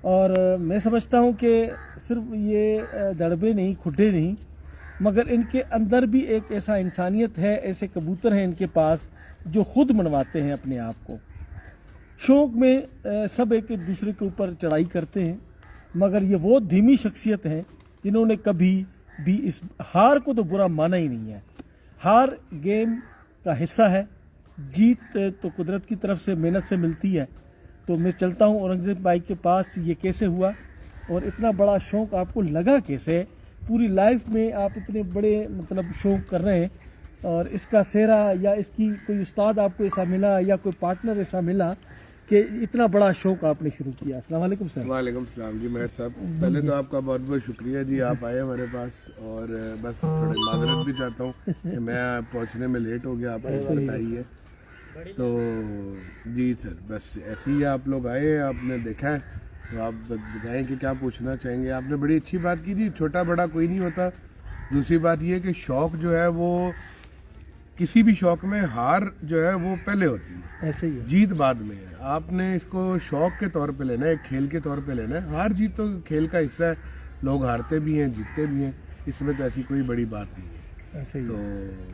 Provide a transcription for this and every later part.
اور میں سمجھتا ہوں کہ صرف یہ دڑبے نہیں، کھڈے نہیں، مگر ان کے اندر بھی ایک ایسا انسانیت ہے، ایسے کبوتر ہیں ان کے پاس جو خود منواتے ہیں اپنے آپ کو۔ شوق میں سب ایک دوسرے کے اوپر چڑھائی کرتے ہیں، مگر یہ وہ دھیمی شخصیت ہیں جنہوں نے کبھی بھی اس ہار کو تو برا مانا ہی نہیں ہے۔ ہار گیم کا حصہ ہے، جیت تو قدرت کی طرف سے محنت سے ملتی ہے۔ تو میں چلتا ہوں اورنگزیب بھائی کے پاس، یہ کیسے ہوا اور اتنا بڑا شوق آپ کو لگا کیسے؟ پوری لائف میں آپ اتنے بڑے شوق کر رہے ہیں، اور اس کا سہرا یا اس کی کوئی استاد آپ کو ایسا ملا یا کوئی پارٹنر ایسا ملا کہ اتنا بڑا شوق آپ نے شروع کیا؟ السلام علیکم سر۔ وعلیکم السلام جی مہر صاحب، پہلے تو آپ کا بہت بہت شکریہ جی، آپ آئے ہمارے پاس، اور بس تھوڑی معذرت بھی چاہتا ہوں کہ میں پہنچنے میں لیٹ ہو گیا، آپ کو بتائیے تو جی سر، بس ایسے ہی آپ لوگ آئے، آپ نے دیکھا ہے تو آپ بتائیں کہ کیا پوچھنا چاہیں گے۔ آپ نے بڑی اچھی بات کی جی، چھوٹا بڑا کوئی نہیں ہوتا۔ دوسری بات یہ کہ شوق جو ہے وہ کسی بھی شوق میں ہار جو ہے وہ پہلے ہوتی ہے، ایسے ہی ہے، جیت بعد میں ہے۔ آپ نے اس کو شوق کے طور پہ لینا ہے، ایک کھیل کے طور پہ لینا ہے۔ ہار جیت تو کھیل کا حصہ ہے، لوگ ہارتے بھی ہیں جیتتے بھی ہیں، اس میں تو ایسی کوئی بڑی بات نہیں ہے۔ ایسے ہی تو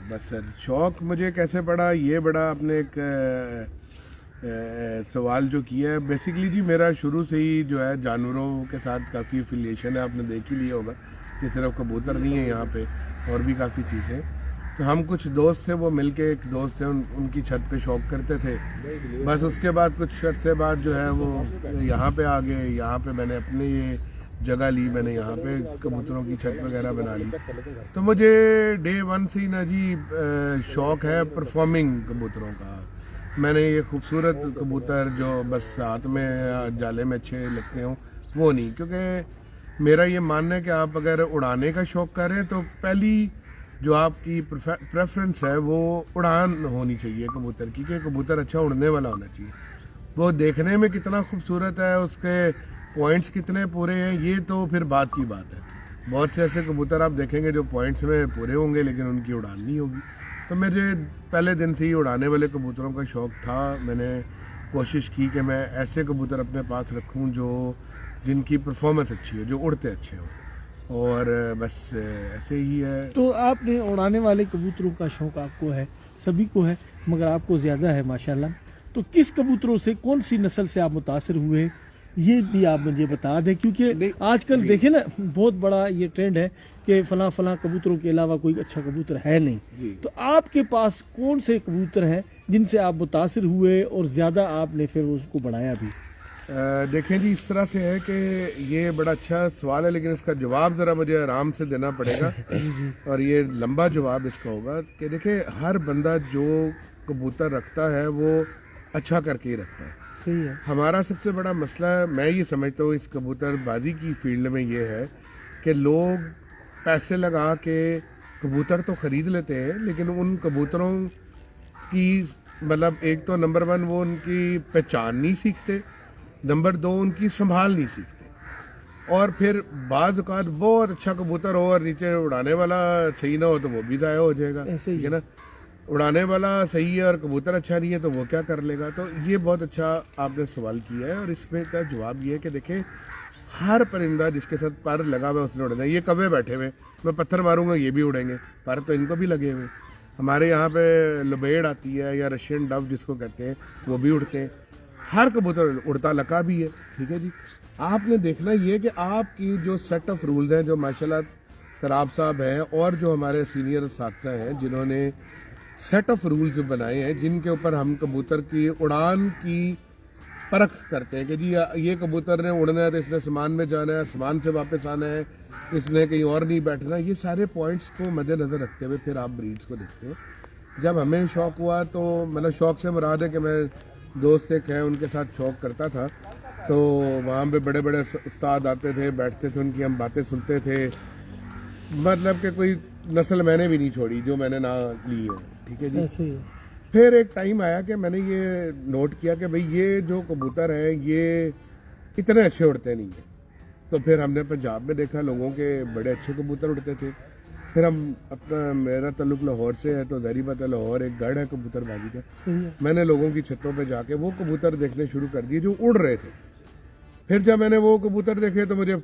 بس سر، شوق مجھے کیسے پڑا، یہ بڑا آپ نے ایک سوال جو کیا ہے، بیسیکلی جی میرا شروع سے ہی جو ہے جانوروں کے ساتھ کافی افیلیشن ہے، آپ نے دیکھ ہی لیا ہوگا کہ صرف کبوتر نہیں ہے یہاں پہ، اور بھی کافی چیزیں۔ تو ہم کچھ دوست تھے، وہ مل کے ایک دوست تھے، ان کی چھت پہ شوق کرتے تھے، بس اس کے بعد کچھ عرصے بعد جو ہے وہ یہاں پہ آ گئے، یہاں پہ میں نے اپنی یہ جگہ لی، میں نے یہاں پہ کبوتروں کی چھت وغیرہ بنا لی۔ تو مجھے ڈے ون سے ہی نا جی شوق ہے پرفارمنگ کبوتروں کا۔ میں نے یہ خوبصورت کبوتر جو بس ہاتھ میں جالے میں اچھے لگتے ہوں وہ نہیں، کیونکہ میرا یہ ماننا ہے کہ آپ اگر اڑانے کا شوق کر رہے ہیں تو پہلی جو آپ کی پریفرنس ہے وہ اڑان ہونی چاہیے کبوتر کی، کہ کبوتر اچھا اڑنے والا ہونا چاہیے۔ وہ دیکھنے میں کتنا خوبصورت ہے، اس کے پوائنٹس کتنے پورے ہیں، یہ تو پھر بات کی بات ہے۔ بہت سے ایسے کبوتر آپ دیکھیں گے جو پوائنٹس میں پورے ہوں گے لیکن ان کی اڑان نہیں ہوگی۔ تو مجھے پہلے دن سے ہی اڑانے والے کبوتروں کا شوق تھا۔ میں نے کوشش کی کہ میں ایسے کبوتر اپنے پاس رکھوں جن کی پرفارمنس اچھی ہو، جو اڑتے اچھے ہوں، اور بس ایسے ہی ہے۔ تو آپ نے اڑانے والے کبوتروں کا شوق آپ کو ہے، سبھی کو ہے، مگر آپ کو زیادہ ہے ماشاءاللہ۔ تو کس کبوتروں سے، کون سی نسل سے آپ متاثر ہوئے، یہ بھی آپ مجھے بتا دیں، کیونکہ آج کل دیکھیں نا بہت بڑا یہ ٹرینڈ ہے کہ فلاں فلاں کبوتروں کے علاوہ کوئی اچھا کبوتر ہے نہیں۔ تو آپ کے پاس کون سے کبوتر ہیں جن سے آپ متاثر ہوئے اور زیادہ آپ نے پھر اس کو بڑھایا بھی؟ دیکھیں جی، اس طرح سے ہے کہ یہ بڑا اچھا سوال ہے، لیکن اس کا جواب ذرا مجھے آرام سے دینا پڑے گا، اور یہ لمبا جواب اس کا ہوگا کہ دیکھیں ہر بندہ جو کبوتر رکھتا ہے وہ اچھا کر کے ہی رکھتا ہے۔ صحیح ہے۔ ہمارا سب سے بڑا مسئلہ ہے، میں یہ سمجھتا ہوں اس کبوتر بازی کی فیلڈ میں، یہ ہے کہ لوگ پیسے لگا کے کبوتر تو خرید لیتے ہیں، لیکن ان کبوتروں کی مطلب ایک تو نمبر ون وہ ان کی پہچان نہیں سیکھتے، نمبر دو ان کی سنبھال نہیں سیکھتے، اور پھر بعض اوقات بہت اچھا کبوتر ہو اور نیچے اڑانے والا صحیح نہ ہو تو وہ بھی ضائع ہو جائے گا، ٹھیک ہے نا۔ اڑانے والا صحیح ہے اور کبوتر اچھا نہیں ہے تو وہ کیا کر لے گا۔ تو یہ بہت اچھا آپ نے سوال کیا ہے، اور اس میں کا جواب یہ ہے کہ دیکھیں ہر پرندہ جس کے ساتھ پر لگا ہوا ہے اس نے اڑنا ہے۔ یہ کبے بیٹھے ہوئے، میں پتھر ماروں گا یہ بھی اڑیں گے، پر تو ان کو بھی لگے ہوئے۔ ہمارے یہاں پہ لبیڑ آتی ہے یا رشین ڈو جس کو کہتے ہیں، وہ بھی اڑتے ہیں، ہر کبوتر اڑتا لکا بھی ہے، ٹھیک ہے جی۔ آپ نے دیکھنا یہ کہ آپ کی جو سیٹ آف رولز ہیں، جو ماشاءاللہ تراب صاحب ہیں اور جو ہمارے سینئر اساتذہ ہیں جنہوں نے سیٹ آف رولز بنائے ہیں، جن کے اوپر ہم کبوتر کی اڑان کی پرکھ کرتے ہیں کہ جی یہ کبوتر نے اڑنا ہے تو اس نے آسمان میں جانا ہے، آسمان سے واپس آنا ہے، اس نے کہیں اور نہیں بیٹھنا۔ یہ سارے پوائنٹس کو مد نظر رکھتے ہوئے پھر آپ بریڈز کو دیکھتے ہیں۔ جب ہمیں شوق ہوا تو مطلب شوق سے مراد ہے کہ میں دوست ایک ہیں ان کے ساتھ شوق کرتا تھا، تو وہاں پہ بڑے بڑے استاد آتے تھے، بیٹھتے تھے، ان کی ہم باتیں سنتے تھے، مطلب کہ کوئی نسل میں نے بھی نہیں چھوڑی جو میں نے نہ لی ہے، ٹھیک ہے جی۔ پھر ایک ٹائم آیا کہ میں نے یہ نوٹ کیا کہ بھئی یہ جو کبوتر ہیں یہ اتنے اچھے اڑتے نہیں ہیں۔ تو پھر ہم نے پنجاب میں دیکھا لوگوں کے بڑے اچھے کبوتر اڑتے تھے، پھر ہم اپنا میرا تعلق لاہور سے ہے تو ظاہری بات ہے لاہور ایک گڑھ ہے کبوتر بازی کا، میں نے لوگوں کی چھتوں پہ جا کے وہ کبوتر دیکھنے شروع کر دیے جو اڑ رہے تھے، फिर जब मैंने वो कबूतर देखे तो मुझे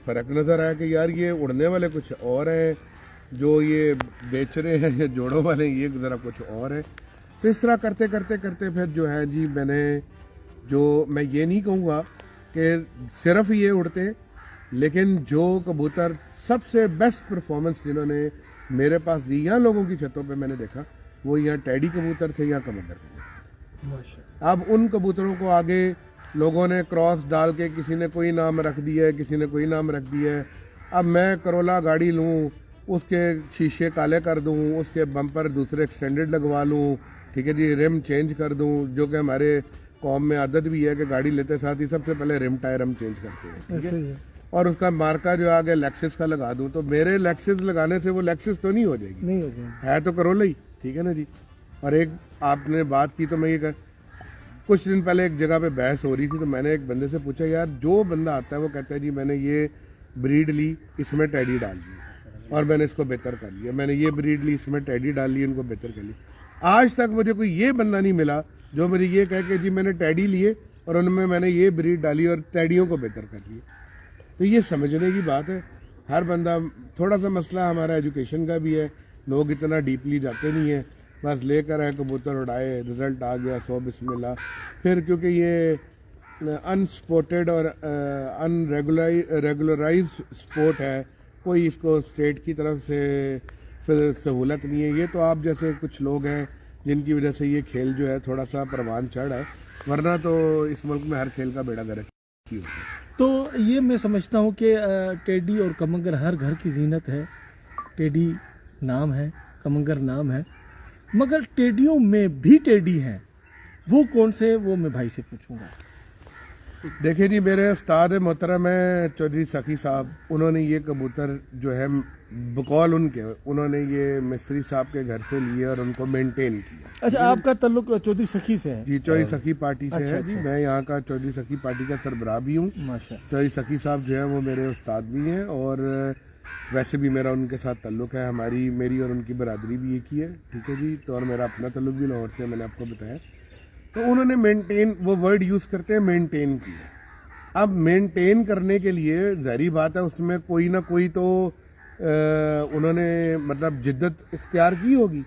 फ़र्क नज़र आया कि यार ये उड़ने वाले कुछ और हैं, जो ये बेच रहे हैं या जोड़ों वाले ये ज़रा कुछ और है। तो इस तरह करते करते करते फिर जो है जी मैं ये नहीं कहूँगा कि सिर्फ ये उड़ते, लेकिन जो कबूतर सबसे बेस्ट परफॉर्मेंस जिन्होंने मेरे पास दी या लोगों की छतों पे मैंने देखा, वो यहाँ टैडी कबूतर थे या कमंदर कबूतर। अब उन कबूतरों को आगे लोगों ने क्रॉस डाल के किसी ने कोई नाम रख दिया है, किसी ने कोई नाम रख दिया है। अब मैं करोला गाड़ी लूँ, उसके शीशे काले कर दूँ, उसके बम्पर दूसरे एक्सटेंडेड लगवा लूँ, ठीक है जी, रिम चेंज कर दूँ, जो कि हमारे कौम में आदत भी है कि गाड़ी लेते साथ ही सबसे पहले रिम टायर हम चेंज करते हैं, ठीक है। और उसका मार्का जो आगे लेक्सिस का लगा दूं, तो मेरे लेक्सिस लगाने से वो लेक्सिस तो नहीं हो जाएगी, नहीं हो जाएगी, है तो करोला ही, ठीक है ना जी। और एक आपने बात की तो मैं ये कुछ दिन पहले एक जगह पे बहस हो रही थी, तो मैंने एक बंदे से पूछा, यार जो बंदा आता है वो कहता है जी मैंने ये ब्रीड ली, इसमें टैडी डाल दी और मैंने इसको बेहतर कर लिया, मैंने ये ब्रीड ली, इसमें टैडी डाल ली, इनको बेहतर कर लिया। आज तक मुझे कोई ये बंदा नहीं मिला जो मुझे ये कहे कि जी मैंने टैडी लिए और उनमें मैंने ये ब्रीड डाली और टैडियों को बेहतर कर लिया। तो ये समझने की बात है, हर बंदा, थोड़ा सा मसला हमारा एजुकेशन का भी है, लोग इतना डीपली जाते नहीं है, बस लेकर आए कबूतर उड़ाए, रिजल्ट आ गया, 100 बिस्मिल्लाह। फिर क्योंकि ये अनस्पोर्टेड और रेगुलराइज स्पोर्ट है, कोई इसको स्टेट की तरफ से फिर सहूलत नहीं है। ये तो आप जैसे कुछ लोग हैं जिनकी वजह से ये खेल जो है थोड़ा सा परवान चढ़ है, वरना तो इस मुल्क में हर खेल का बेड़ा गर्क ही होता है। तो ये मैं समझता हूँ कि टेडी और कमंगर हर घर की जीनत है। टेडी नाम है, कमंगर नाम है, मगर टेडियों में भी टेडी हैं, वो कौन से, वो मैं भाई से पूछूंगा। देखिए जी, मेरे उस्ताद मोहतरम है चौधरी सखी साहब, उन्होंने ये कबूतर जो है बकौल उनके, उन्होंने ये मिस्त्री साहब के घर से लिए और उनको मेंटेन किया। अच्छा, आपका ताल्लुक चौधरी सखी से है? जी, चौधरी सखी पार्टी से अच्छा, है जी। मैं यहाँ का चौधरी सखी पार्टी का सरबराह भी हूँ। चौधरी सखी साहब जो है वो मेरे उस्ताद भी हैं और वैसे भी मेरा उनके साथ ताल्लुक है, मेरी और उनकी बरादरी भी एक ही है, ठीक है जी। तो और मेरा अपना ताल्लुक भी लाहौर से, मैंने आपको बताया। तो उन्होंने मेंटेन, वो वर्ड यूज़ करते हैं मेंटेन किया। अब मेंटेन करने के लिए ज़ाहिर बात है उसमें कोई ना कोई तो उन्होंने मतलब जिद्दत इख्तियार की होगी।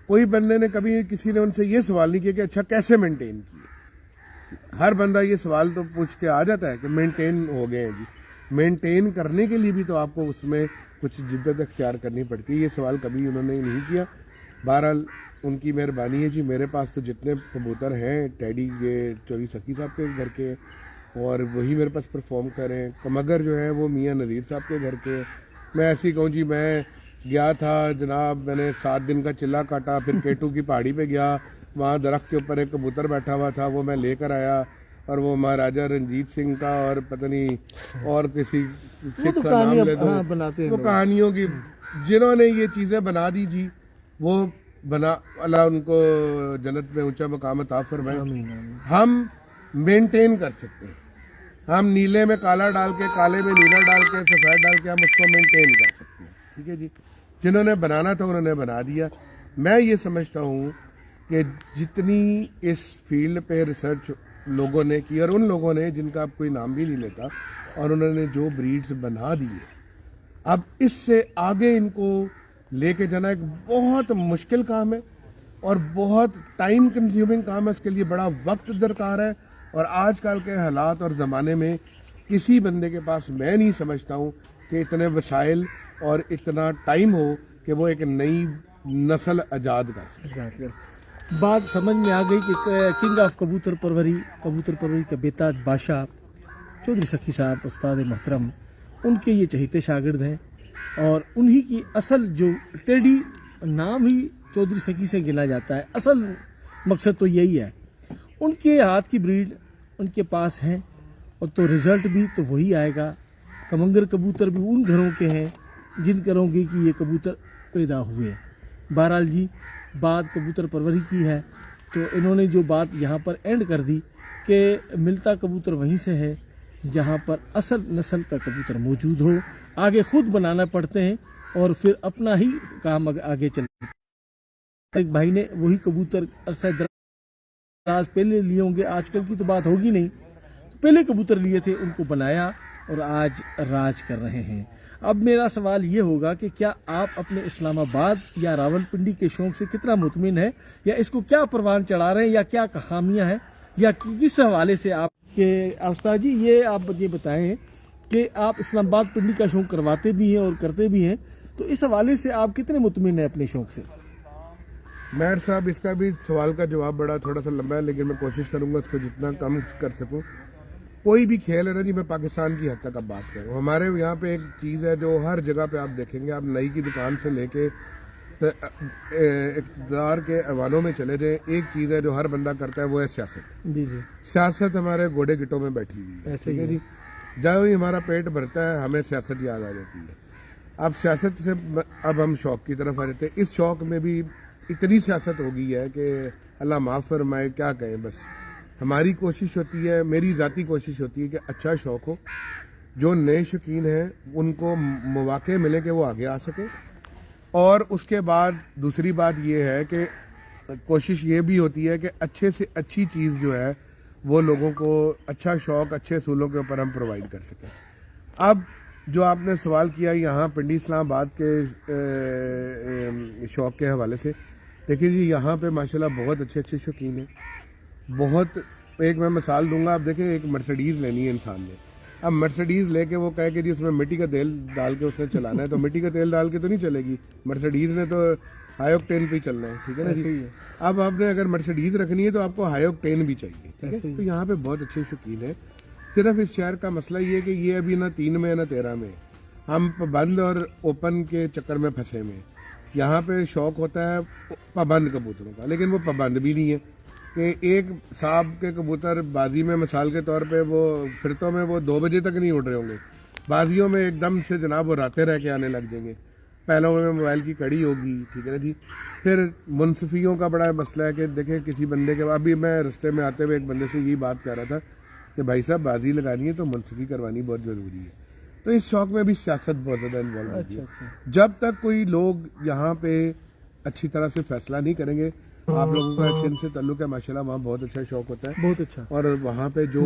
कोई बंदे ने कभी किसी ने उनसे ये सवाल नहीं किया कि अच्छा कैसे मेंटेन किए। हर बंदा ये सवाल तो पूछ के आ जाता है कि मेंटेन हो गए हैं जी। मेंटेन करने के लिए भी तो आपको उसमें कुछ जिद्दत इख्तियार करनी पड़ती है। ये सवाल कभी उन्होंने नहीं किया। बहरहाल उनकी मेहरबानी है जी। मेरे पास तो जितने कबूतर हैं टैडी, ये चौधरी सखी साहब के घर के, और वही मेरे पास परफॉर्म कर रहे हैं। कमगर जो है वो मियाँ नज़ीर साहब के घर के। मैं ऐसे ही कहूँ जी, मैं गया था जनाब, मैंने 7 दिन का चिल्ला काटा, फिर केटू की पहाड़ी पे गया, वहाँ दरख्त के ऊपर एक कबूतर बैठा हुआ था, वो मैं लेकर आया, और वो महाराजा रंजीत सिंह का और पता नहीं और किसी सिख का नाम ले दो, बनाते हैं वो कहानियों की जिन्होंने ये चीज़ें बना दी जी, वो बना, अल्लाह उनको जन्नत में ऊंचा मकाम अता फरमाए। हम मेंटेन कर सकते हैं, हम नीले में काला डाल के, काले में नीला डाल के, सफ़ेद डाल के हम उसको मेंटेन कर सकते हैं, ठीक है जी। जिन्होंने बनाना था उन्होंने बना दिया। मैं ये समझता हूँ कि जितनी इस फील्ड पे रिसर्च लोगों ने की, और उन लोगों ने जिनका आप कोई नाम भी नहीं लेता, और उन्होंने जो ब्रीड्स बना दी है, अब इससे आगे इनको लेके जाना एक बहुत मुश्किल काम है और बहुत टाइम कंज्यूमिंग काम है। इसके लिए बड़ा वक्त दरकार है, और आजकल के हालात और ज़माने में किसी बंदे के पास मैं नहीं समझता हूँ कि इतने वसाइल और इतना टाइम हो कि वो एक नई नस्ल आज़ाद कर सके। बात समझ में आ गई कि किंग ऑफ कबूतर परवरी के बेताज बादशाह चौधरी सखी साहब उस्ताद मोहतरम, उनके ये चहीते शागिर्द हैं, और उन्हीं की असल जो टेडी नाम ही चौधरी सखी से गिना जाता है, असल मकसद तो यही है। उनके हाथ की ब्रीड उनके पास हैं, और तो रिज़ल्ट भी तो वही आएगा। कमंगर कबूतर भी उन घरों के हैं जिन घरों के कि ये कबूतर पैदा हुए। बहरहाल जी, बात कबूतर परवरी की है, तो इन्होंने जो बात यहाँ पर एंड कर दी कि मिलता कबूतर वहीं से है जहाँ पर असल नस्ल का कबूतर मौजूद हो। आगे खुद बनाना पड़ते हैं और फिर अपना ही काम आगे चलता है। एक भाई ने वही कबूतर अरसा दराज पहले लिए होंगे, आजकल की तो बात होगी नहीं, पहले कबूतर लिए थे उनको बनाया और आज राज कर रहे हैं। अब मेरा सवाल ये होगा कि क्या आप अपने इस्लामाबाद या रावलपिंडी के शौक से कितना मुतमिन है, या इसको क्या परवान चढ़ा रहे हैं, या क्या खामियां हैं, या किस हवाले से आप के उस्ताद जी ये आप ये बताएं कि आप इस्लामाबाद पिंडी का शौक करवाते भी हैं और करते भी हैं, तो इस हवाले से आप कितने मुतमिन हैं अपने शौक से? मेहर साहब, इसका भी सवाल का जवाब बड़ा थोड़ा सा लंबा है, लेकिन मैं कोशिश करूंगा इसको जितना कम कर सकूं। कोई भी खेल है ना जी, मैं पाकिस्तान की हद तक अब बात करूँ, हमारे यहाँ पे एक चीज़ है जो हर जगह पे आप देखेंगे, आप नई की दुकान से लेके इक़्तिदार के ऐवानों में चले जाएं, एक चीज़ है जो हर बंदा करता है, वो है सियासत। जी जी, सियासत हमारे घोड़े गिटों में बैठी हुई है, ठीक है जी। जब ही हमारा पेट भरता है हमें सियासत याद आ जाती है। अब सियासत से अब हम शौक की तरफ आ जाते हैं। इस शौक में भी इतनी सियासत हो गई है कि अल्लाह माफ़ फरमाए, क्या कहें। बस हमारी कोशिश होती है, मेरी ज़ाती कोशिश होती है कि अच्छा शौक हो, जो नए शौकीन हैं उनको मौके मिले कि वो आगे आ सके। और उसके बाद दूसरी बात ये है कि कोशिश ये भी होती है कि अच्छे से अच्छी चीज़ जो है वो लोगों को अच्छा शौक अच्छे असूलों के ऊपर हम प्रोवाइड कर सकें। अब जो आपने सवाल किया यहाँ पिंडी इस्लामाबाद के शौक के हवाले से, देखिए जी यहाँ पे माशाल्लाह बहुत अच्छे अच्छे शौकीन हैं। बहुत एक मैं मिसाल दूंगा, आप देखें एक मर्सिडीज़ लेनी है इंसान ने, अब मर्सिडीज़ लेके वो कहे कि जी उसमें मिट्टी का तेल डाल के उसने चलाना है, तो मिट्टी का तेल डाल के तो नहीं चलेगी मर्सिडीज़ ने, तो हाई ऑक्टेन पे ही चलना है, ठीक है ना जी। अब आपने अगर मर्सिडीज़ रखनी है तो आपको हाई ऑक्टेन भी चाहिए, ठीक है। तो यहाँ पे बहुत अच्छे शौकीन है। सिर्फ इस शहर का मसला ये है कि ये अभी ना 3 में ना 13 में, हम पाबंद और ओपन के चक्कर में फंसे में। यहाँ पे शौक होता है पाबंद कबूतरों का, लेकिन वो पाबंद भी नहीं है कि एक साहब के कबूतर बाजी में मिसाल के तौर पे वो फिरतों में वो 2 बजे तक नहीं उड़ रहे होंगे, बाजियों में एकदम से जनाब वो रातें रह के आने लग जाएंगे, पहलों में मोबाइल की कड़ी होगी, ठीक है ना जी। फिर मुनसफियों का बड़ा मसला है कि देखें किसी बंदे के, अभी मैं रास्ते में आते हुए एक बंदे से यही बात कर रहा था कि भाई साहब बाजी लगानी है तो मुनसफी करवानी बहुत ज़रूरी है। तो इस शौक में भी सियासत बहुत ज़्यादा इन्वॉल्व होती है। जब तक कोई लोग यहाँ पे अच्छी तरह से फैसला नहीं करेंगे, आप लोगों का सिंध से ताल्लुक है माशाल्लाह, वहाँ बहुत अच्छा शौक होता है, बहुत अच्छा। और वहाँ पे जो